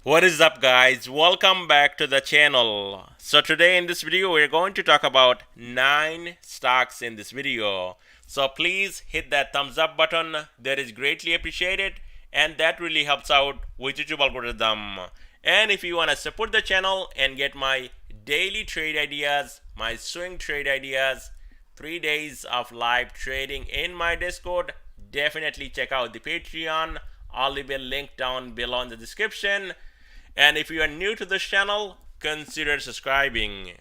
What is up, guys? Welcome back to the channel. So today in this video we're going to talk about 9 stocks in this video. So please hit that thumbs up button. That is greatly appreciated and that really helps out with YouTube algorithm. And if you want to support the channel and get my daily trade ideas, my swing trade ideas, 3 days of live trading in my Discord, definitely check out the Patreon. I'll leave a link down below in the description. And if you are new to this channel, consider subscribing.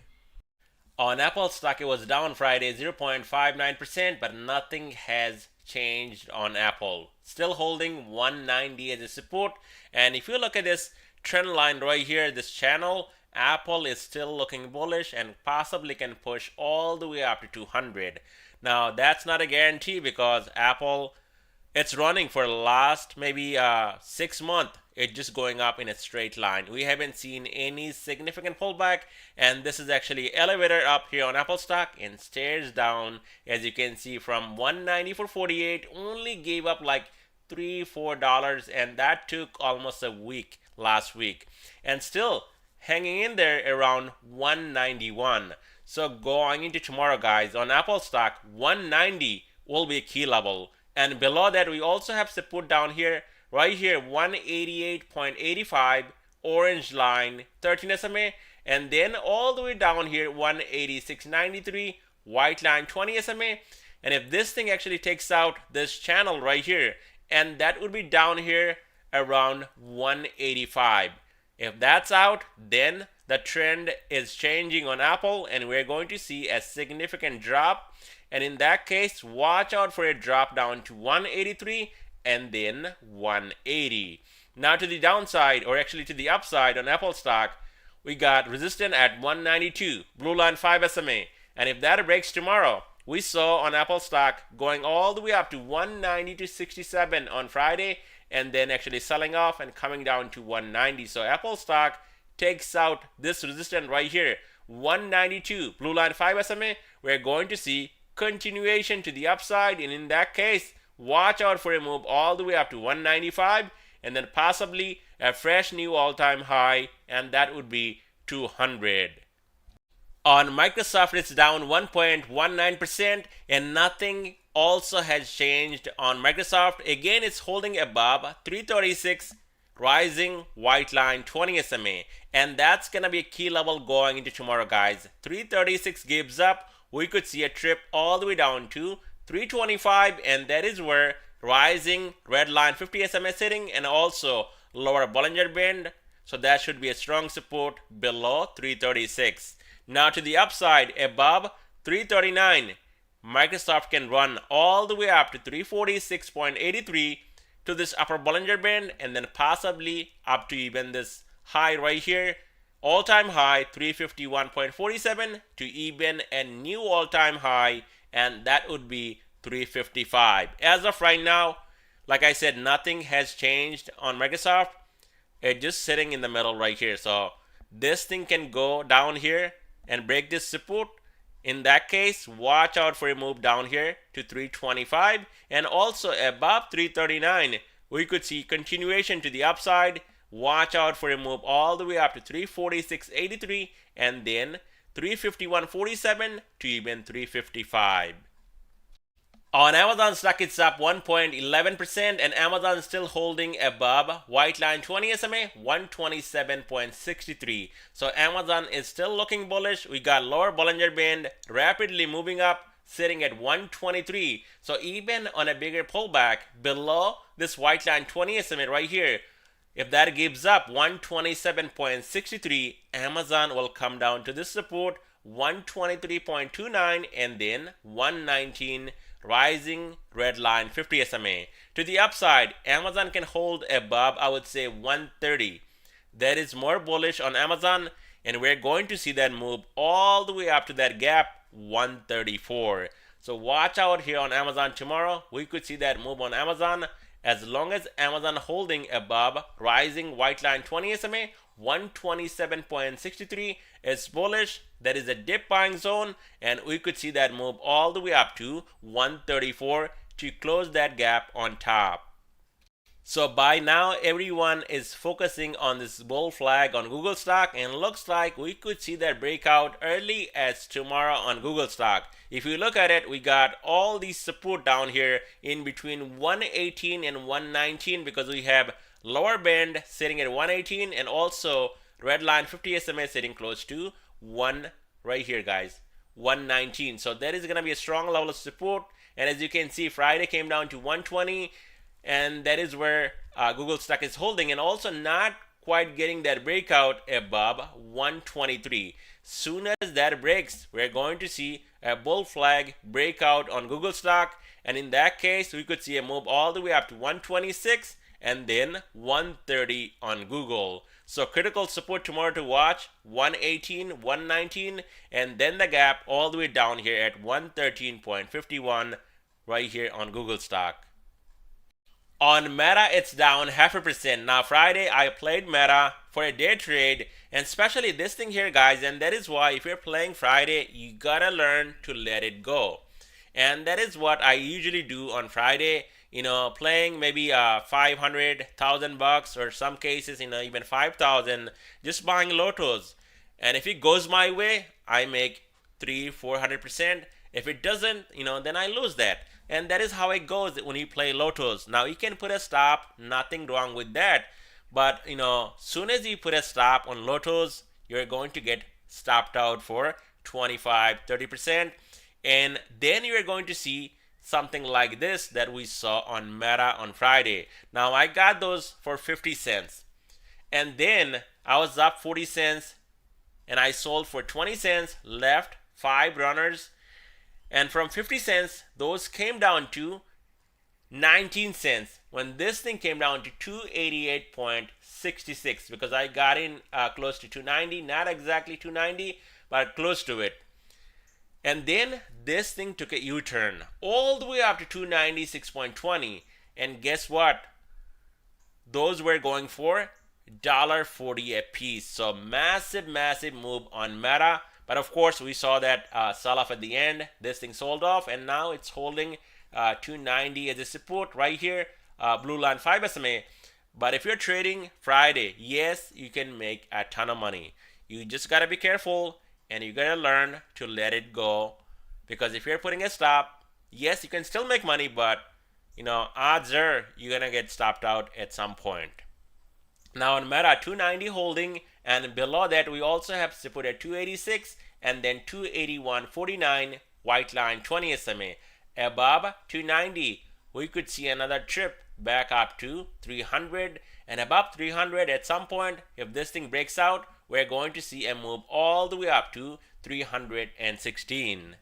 On Apple stock, it was down Friday 0.59%, but nothing has changed on Apple. Still holding 190 as a support. And if you look at this trend line right here, this channel, Apple is still looking bullish and possibly can push all the way up to 200. Now, that's not a guarantee because Apple, it's running for the last maybe 6 months. It's just going up in a straight line. We haven't seen any significant pullback, and this is actually elevator up here on Apple stock and stairs down, as you can see, from 190 for 48, only gave up like $3-4, and that took almost a week last week, and still hanging in there around 191. So going into tomorrow, guys, on Apple stock, 190 will be a key level. And below that, we also have support down here, right here, 188.85, orange line, 13 SMA, and then all the way down here, 186.93, white line, 20 SMA. And if this thing actually takes out this channel right here, and that would be down here around 185. If that's out, then the trend is changing on Apple, and we're going to see a significant drop. And in that case, watch out for a drop down to 183 and then 180. Now to the downside, or actually to the upside on Apple stock, we got resistance at 192, blue line 5 SMA. And if that breaks tomorrow, we saw on Apple stock going all the way up to 190 to 67 on Friday, and then actually selling off and coming down to 190. So Apple stock takes out this resistance right here, 192, blue line 5 SMA. We're going to see continuation to the upside, and in that case, watch out for a move all the way up to 195 and then possibly a fresh new all-time high, and that would be 200. On Microsoft, it's down 1.19%, and nothing also has changed on Microsoft. Again, it's holding above 336, rising white line 20 SMA, and that's gonna be a key level going into tomorrow, guys. 336 gives up, we could see a trip all the way down to 325, and that is where rising red line 50 SMA sitting, and also lower Bollinger Band. So that should be a strong support below 336. Now to the upside, above 339, Microsoft can run all the way up to 346.83 to this upper Bollinger Band, and then possibly up to even this high right here, all-time high 351.47 to even a new all-time high, and that would be 355. As of right now, like I said, nothing has changed on Microsoft. It's just sitting in the middle right here. So this thing can go down here and break this support. In that case, watch out for a move down here to 325, and also above 339 we could see continuation to the upside. Watch out for a move all the way up to 346.83 and then 351.47 to even 355. On Amazon stock, it's up 1.11%, and Amazon is still holding above white line 20 SMA, 127.63. So Amazon is still looking bullish. We got lower Bollinger Band rapidly moving up, sitting at 123. So even on a bigger pullback below this white line 20 SMA right here, if that gives up 127.63, Amazon will come down to this support 123.29 and then 119, rising red line 50 SMA. To the upside, Amazon can hold above, I would say, 130. That is more bullish on Amazon, and we're going to see that move all the way up to that gap 134. So watch out here on Amazon tomorrow. We could see that move on Amazon. As long as Amazon holding above rising white line 20 SMA, 127.63 is bullish. That is a dip buying zone, and we could see that move all the way up to 134 to close that gap on top. So by now, everyone is focusing on this bull flag on Google stock, and looks like we could see that breakout early as tomorrow on Google stock. If you look at it, we got all these support down here in between 118 and 119 because we have lower band sitting at 118 and also red line 50 SMA sitting close to 1 right here, guys, 119. So that is going to be a strong level of support. And as you can see, Friday came down to 120, and that is where Google stock is holding, and also not quite getting that breakout above 123. Soon as that breaks, we're going to see a bull flag breakout on Google stock, and in that case, we could see a move all the way up to 126 and then 130 on Google. So critical support tomorrow to watch, 118, 119, and then the gap all the way down here at 113.51 right here on Google stock. On Meta, it's down 0.5%. Now, Friday, I played Meta for a day trade, and especially this thing here, guys, and that is why if you're playing Friday, you gotta learn to let it go. And that is what I usually do on Friday, playing maybe 500,000 bucks, or some cases, even 5,000, just buying lotos. And if it goes my way, I make 300-400%. If it doesn't, then I lose that. And that is how it goes when you play lotos. Now you can put a stop, nothing wrong with that. But soon as you put a stop on lotos, you're going to get stopped out for 25-30%. And then you're going to see something like this that we saw on Meta on Friday. Now I got those for 50 cents. And then I was up 40 cents and I sold for 20 cents, left 5 runners. And from 50 cents, those came down to 19 cents when this thing came down to 288.66 because I got in close to 290, not exactly 290, but close to it. And then this thing took a U-turn all the way up to 296.20. And guess what? Those were going for $1.40 a piece. So massive move on Meta. But of course, we saw that sell-off at the end. This thing sold off, and now it's holding 290 as a support right here, blue line 5 SMA. But if you're trading Friday, yes, you can make a ton of money. You just got to be careful, and you got to learn to let it go. Because if you're putting a stop, yes, you can still make money, but odds are you're going to get stopped out at some point. Now on Meta, 290 holding, and below that we also have support at 286 and then 281.49, white line 20 SMA. Above 290, we could see another trip back up to 300, and above 300 at some point, if this thing breaks out, we're going to see a move all the way up to 316.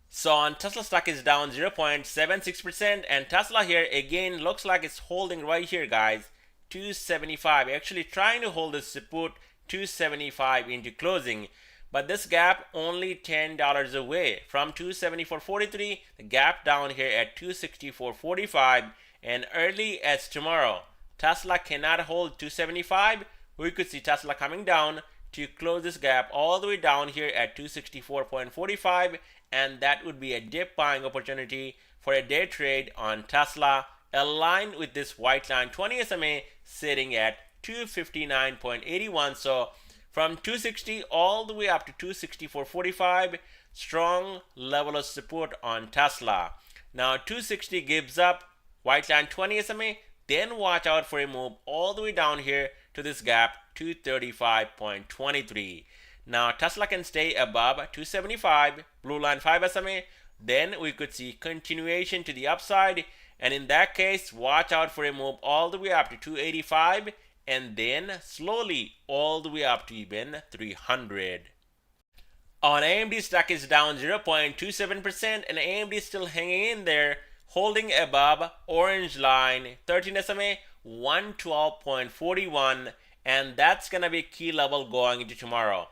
So on Tesla stock is down 0.76%, and Tesla here again looks like it's holding right here, guys. 275, actually trying to hold the support 275 into closing, but this gap only $10 away from 274.43. The gap down here at 264.45, and early as tomorrow, Tesla cannot hold 275. We could see Tesla coming down to close this gap all the way down here at 264.45, and that would be a dip buying opportunity for a day trade on Tesla, aligned with this white line 20 SMA sitting at 259.81. So from 260 all the way up to 264.45, strong level of support on Tesla. Now 260 gives up white line 20 SMA, then watch out for a move all the way down here to this gap 235.23. Now Tesla can stay above 275, blue line 5 SMA, then we could see continuation to the upside. And in that case, watch out for a move all the way up to 285 and then slowly all the way up to even 300. On AMD, stock is down 0.27%, and AMD is still hanging in there, holding above orange line 13 SMA 112.41, and that's going to be key level going into tomorrow.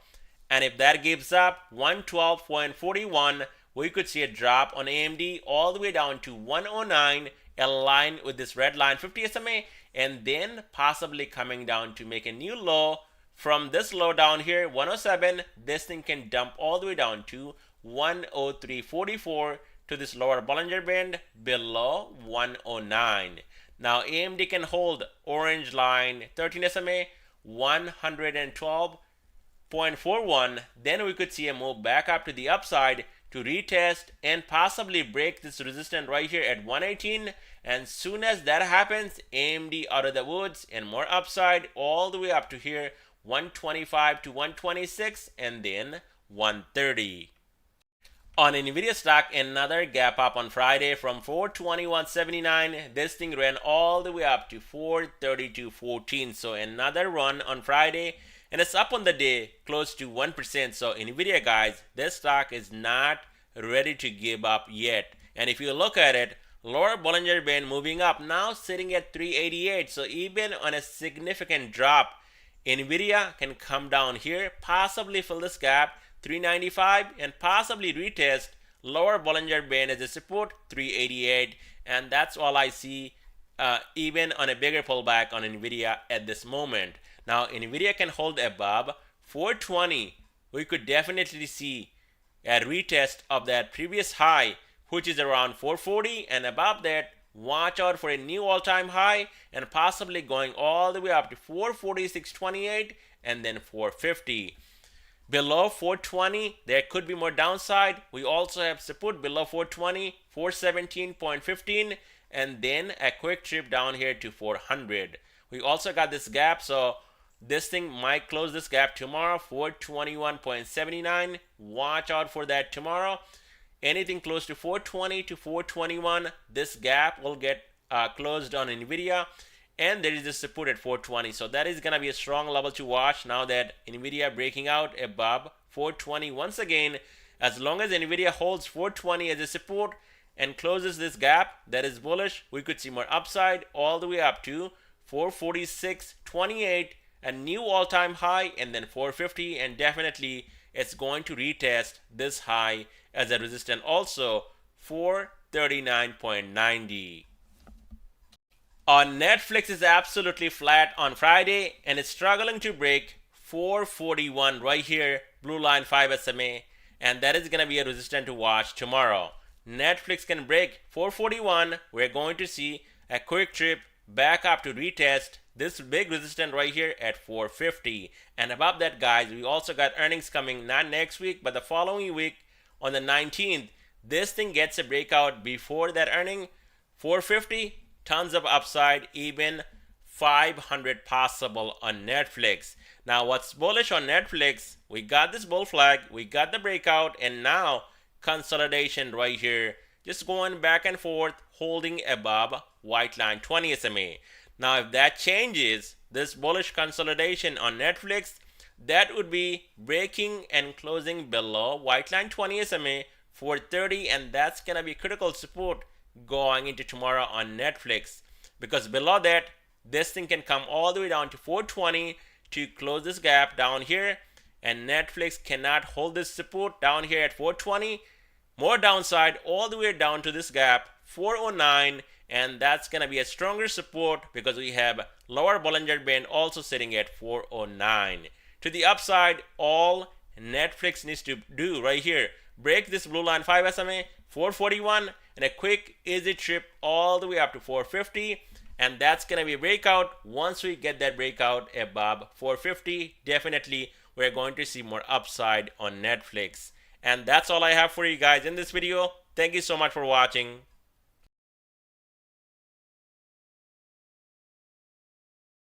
And if that gives up 112.41, we could see a drop on AMD all the way down to 109, aligned with this red line 50 SMA, and then possibly coming down to make a new low. From this low down here, 107, this thing can dump all the way down to 103.44 to this lower Bollinger Band below 109. Now AMD can hold orange line 13 SMA 112.41. Then we could see a move back up to the upside to retest and possibly break this resistance right here at 118. And soon as that happens, AMD out of the woods and more upside all the way up to here 125 to 126 and then 130. On Nvidia stock, another gap up on Friday from 421.79. This thing ran all the way up to 432.14. So another run on Friday, and it's up on the day close to 1%. So Nvidia, guys, this stock is not ready to give up yet. And if you look at it, lower Bollinger Band moving up, now sitting at 388. So even on a significant drop, Nvidia can come down here, possibly fill this gap 395 and possibly retest lower Bollinger Band as a support 388. And that's all I see even on a bigger pullback on Nvidia at this moment. Now Nvidia can hold above 420. We could definitely see a retest of that previous high, which is around 440, and above that watch out for a new all-time high and possibly going all the way up to 446.28 and then 450. Below 420, there could be more downside. We also have support below 420, 417.15, and then a quick trip down here to 400. We also got this gap, so this thing might close this gap tomorrow, 421.79. Watch out for that tomorrow. Anything close to 420 to 421, this gap will get closed on Nvidia. And there is a support at 420. So that is going to be a strong level to watch now that Nvidia breaking out above 420 once again. As long as Nvidia holds 420 as a support and closes this gap, that is bullish. We could see more upside all the way up to 446.28, a new all-time high, and then 450. And definitely it's going to retest this high as a resistance also, 439.90. Netflix is absolutely flat on Friday and it's struggling to break 441 right here, blue line 5 SMA, and that is going to be a resistance to watch tomorrow. Netflix can break 441. We're going to see a quick trip back up to retest this big resistance right here at 450. And above that, guys, we also got earnings coming not next week but the following week on the 19th. This thing gets a breakout before that earning, 450. Tons of upside, even 500 possible on Netflix. Now what's bullish on Netflix, we got this bull flag, we got the breakout, and now consolidation right here, just going back and forth, holding above white line 20 SMA. Now if that changes, this bullish consolidation on Netflix, that would be breaking and closing below white line 20 SMA 430, and that's gonna be critical support going into tomorrow on Netflix, because below that this thing can come all the way down to 420 to close this gap down here, and Netflix cannot hold this support down here at 420. More downside all the way down to this gap 409, and that's gonna be a stronger support because we have lower Bollinger Band also sitting at 409. To the upside, all Netflix needs to do right here, break this blue line 5 SMA 441 and a quick easy trip all the way up to 450, and that's gonna be a breakout. Once we get that breakout above 450, definitely we're going to see more upside on Netflix. And that's all I have for you guys in this video. Thank you so much for watching.